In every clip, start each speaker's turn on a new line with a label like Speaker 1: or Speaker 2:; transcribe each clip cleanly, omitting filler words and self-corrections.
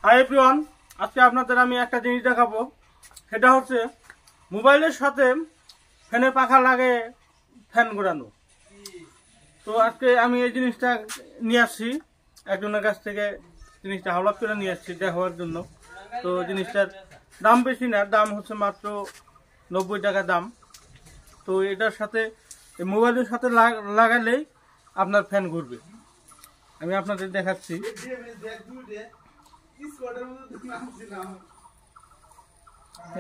Speaker 1: Hi everyone, আজকে আপনাদের আমি একটা জিনিস দেখাবো। সেটা হচ্ছে মোবাইলের সাথে ফ্যানের পাখা লাগে ফ্যান ঘোরানো। তো আজকে আমি এই জিনিসটা নিয়ে আসছি একজনের কাছ থেকে, জিনিসটা হাওলাত করে নিয়ে আসছি দেখাবার জন্য। তো জিনিসটার দাম বেশি না, দাম হচ্ছে মাত্র 90 টাকা দাম। তো এটার সাথে মোবাইলের সাথে লাগালেই আপনার ফ্যান ঘুরবে। আমি আপনাদের দেখাচ্ছি।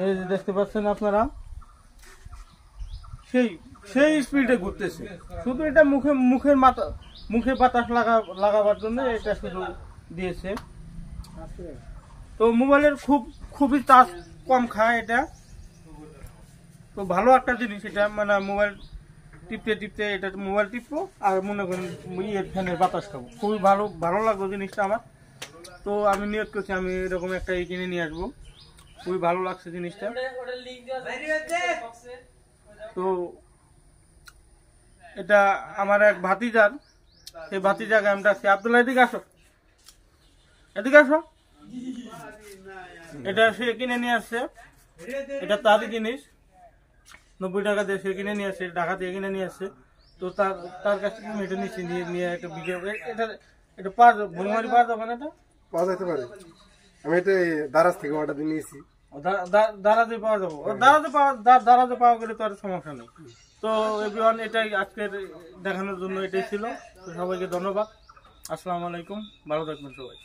Speaker 1: এই যে দেখতে পাচ্ছেন আপনারা, সেই স্পিডে ঘুরতেছে। শুধু এটা মুখে বাতাস লাগাবার জন্য এটা শুধু দিয়েছে। তো মোবাইলের খুবই চার্জ কম খায় এটা। তো ভালো একটা জিনিস এটা, মানে মোবাইল টিপতে এটা মোবাইল টিপবো আর মনে করেন ফ্যানের বাতাস খাবো। খুবই ভালো লাগলো জিনিসটা আমার। তো আমি নিয়োগ করছি আমি এরকম একটা কিনে নিয়ে আসবো। খুবই ভালো লাগছে জিনিসটা। তো এটা আমার এক ভাতিজার, সেই ভাতিজাকে আমি ডাকছি, আব্দুল্লাহ এদিকে আসো। এটা সে কিনে নিয়ে আসছে, এটা তারই জিনিস। 90 টাকা দিয়ে সে কিনে নিয়ে আসছে, ঢাকা দিয়ে কিনে নিয়ে আসছে। তো তার কাছ থেকে আমি এটা নিচ্ছি, নিয়ে একটা ভিডিও। এটা পাওয়া যাবে না? এটা
Speaker 2: পাওয়া যেতে পারে। আমি এটা দারাজ থেকে অর্ডার দিয়ে নিয়েছি।
Speaker 1: দারাজে পাওয়া যাবো, দারাজে পাওয়া গেলে তো আর সমস্যা নেই। তো এভরিওয়ান, এটাই আজকের দেখানোর জন্য এটাই ছিল। তো সবাইকে ধন্যবাদ। আসসালামু আলাইকুম, ভালো থাকবেন সবাই।